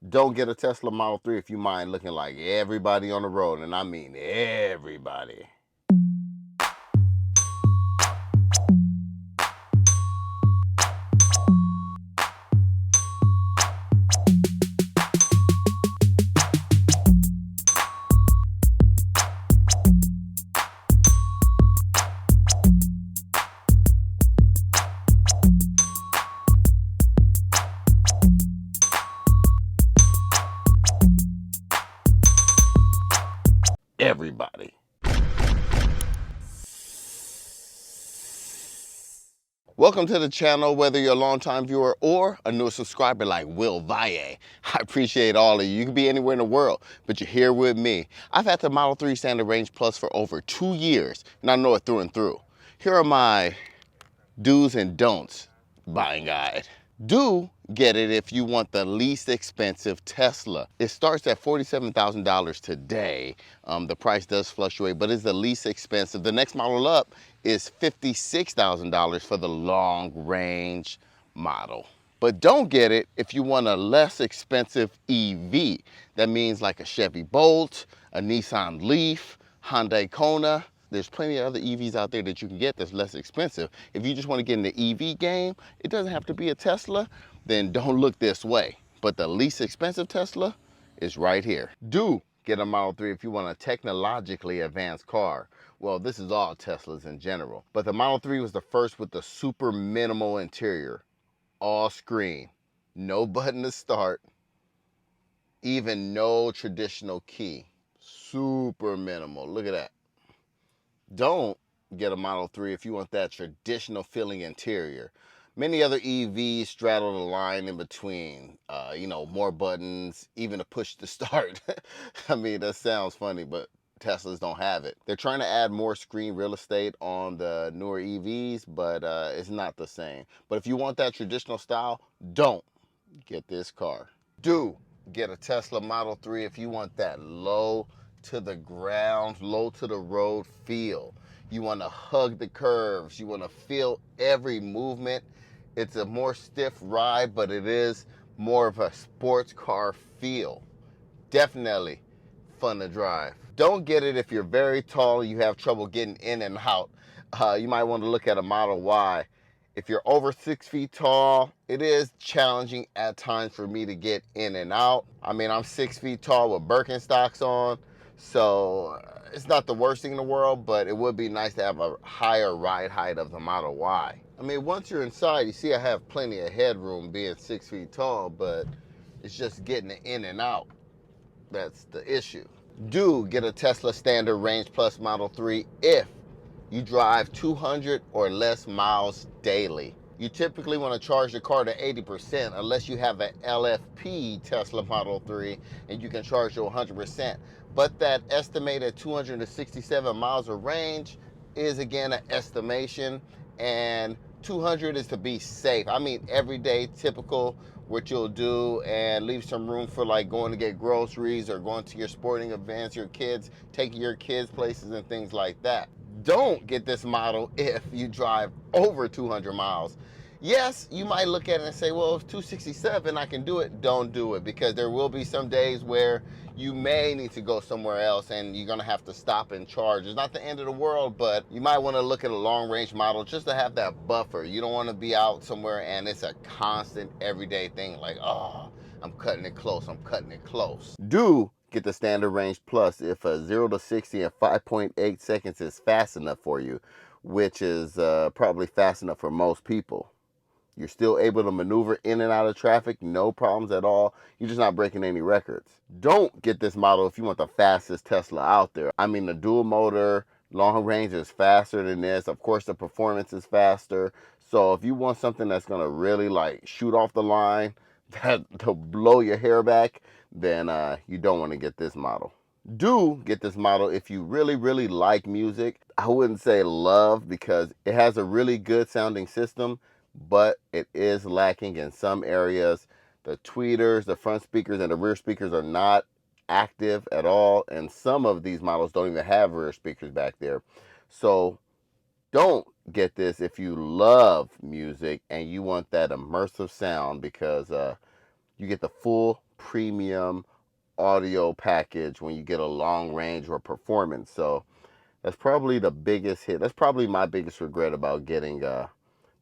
Don't get a Tesla Model 3 if you mind looking like everybody on the road, and I mean everybody. Everybody. Welcome to the channel, whether you're a longtime viewer or a new subscriber like Will Valle. I appreciate all of you. You can be anywhere in the world, but you're here with me. I've had the Model 3 Standard Range Plus for over 2 years, and I know it through and through. Here are my do's and don'ts buying guide. Do get it if you want the least expensive Tesla. It starts at $47,000 today. The price does fluctuate, but it's the least expensive. The next model up is $56,000 for the long range model. But don't get it if you want a less expensive EV. That means like a Chevy Bolt, a Nissan Leaf, Hyundai Kona. There's plenty of other EVs out there that you can get that's less expensive. If you just want to get in the EV game, it doesn't have to be a Tesla, then don't look this way. But the least expensive Tesla is right here. Do get a Model 3 if you want a technologically advanced car. Well, this is all Teslas in general. But the Model 3 was the first with the super minimal interior. All screen, no button to start, even no traditional key. Super minimal, look at that. Don't get a Model 3 if you want that traditional feeling interior. Many other EVs straddle the line in between, more buttons, even a push to start. I mean, that sounds funny, but Teslas don't have it. They're trying to add more screen real estate on the newer EVs, but it's not the same. But if you want that traditional style, don't get this car. Do get a Tesla Model 3 if you want that low to the ground, low to the road feel. You want to hug the curves. You want to feel every movement. It's a more stiff ride, but it is more of a sports car feel. Definitely fun to drive. Don't get it if you're very tall and you have trouble getting in and out. You might want to look at a Model Y. If you're over 6 feet tall, it is challenging at times for me to get in and out. I mean, I'm 6 feet tall with Birkenstocks on, so it's not the worst thing in the world, but it would be nice to have a higher ride height of the Model Y. I mean, once you're inside, you see I have plenty of headroom being 6 feet tall, but it's just getting in and out. That's the issue. Do get a Tesla Standard Range Plus Model 3 if you drive 200 or less miles daily. You typically want to charge the car to 80% unless you have an LFP Tesla Model 3 and you can charge to 100%. But that estimated 267 miles of range is again an estimation, and 200 is to be safe. I mean, everyday typical what you'll do, and leave some room for like going to get groceries or going to your sporting events, your kids, taking your kids places and things like that. Don't get this model if you drive over 200 miles. Yes, you might look at it and say, well, if 267, I can do it. Don't do it, because there will be some days where you may need to go somewhere else and you're gonna have to stop and charge. It's not the end of the world, but you might wanna look at a long range model just to have that buffer. You don't wanna be out somewhere and it's a constant everyday thing like, oh, I'm cutting it close, I'm cutting it close. Do get the Standard Range Plus if a 0 to 60 in 5.8 seconds is fast enough for you, which is probably fast enough for most people. You're still able to maneuver in and out of traffic, no problems at all. You're just not breaking any records. Don't get this model if you want the fastest Tesla out there. I mean, the dual motor, long range is faster than this. Of course, the performance is faster. So if you want something that's gonna really like shoot off the line, that to blow your hair back, then you don't want to get this model. Do get this model if you really like music. I wouldn't say love, because it has a really good sounding system, but it is lacking in some areas. The tweeters, the front speakers, and the rear speakers are not active at all, and some of these models don't even have rear speakers back there. So don't get this if you love music and you want that immersive sound, because you get the full premium audio package when you get a long range or performance. So that's probably the biggest hit. That's probably my biggest regret about getting the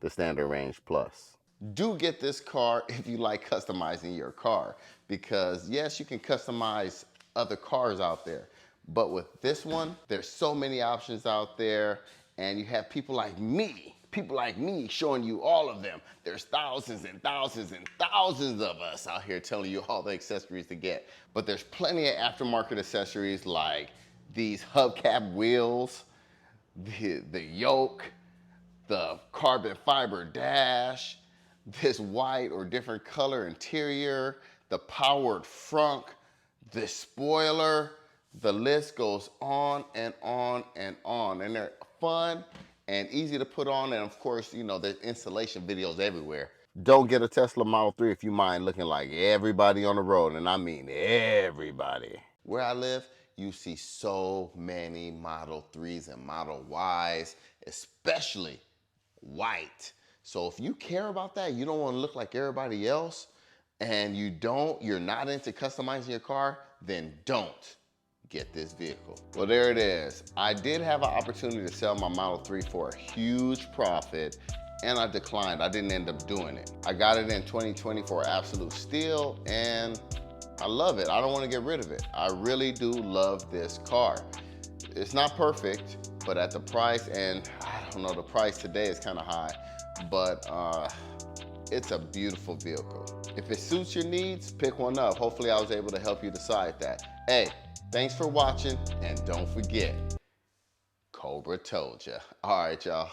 Standard Range Plus. Do get this car if you like customizing your car, because yes, you can customize other cars out there, but with this one, there's so many options out there, and you have people like me showing you all of them. There's thousands and thousands and thousands of us out here telling you all the accessories to get, but there's plenty of aftermarket accessories like these hubcap wheels, the yoke, the carbon fiber dash, this white or different color interior, the powered frunk, the spoiler. The list goes on and on and on. And they're fun and easy to put on. And of course, you know, there's installation videos everywhere. Don't get a Tesla Model 3 if you mind looking like everybody on the road, and I mean everybody. Where I live, you see so many Model 3s and Model Ys, especially white. So if you care about that, you don't want to look like everybody else, and you're not into customizing your car, then don't get this vehicle. Well, there it is. I did have an opportunity to sell my Model 3 for a huge profit, and I declined. I didn't end up doing it. I got it in 2020 for absolute steal, and I love it. I don't want to get rid of it. I really do love this car. It's not perfect, but at the price, and I don't know, the price today is kind of high, but it's a beautiful vehicle. If it suits your needs, pick one up. Hopefully I was able to help you decide that. Hey, thanks for watching, and don't forget, Cobra told ya. All right, y'all.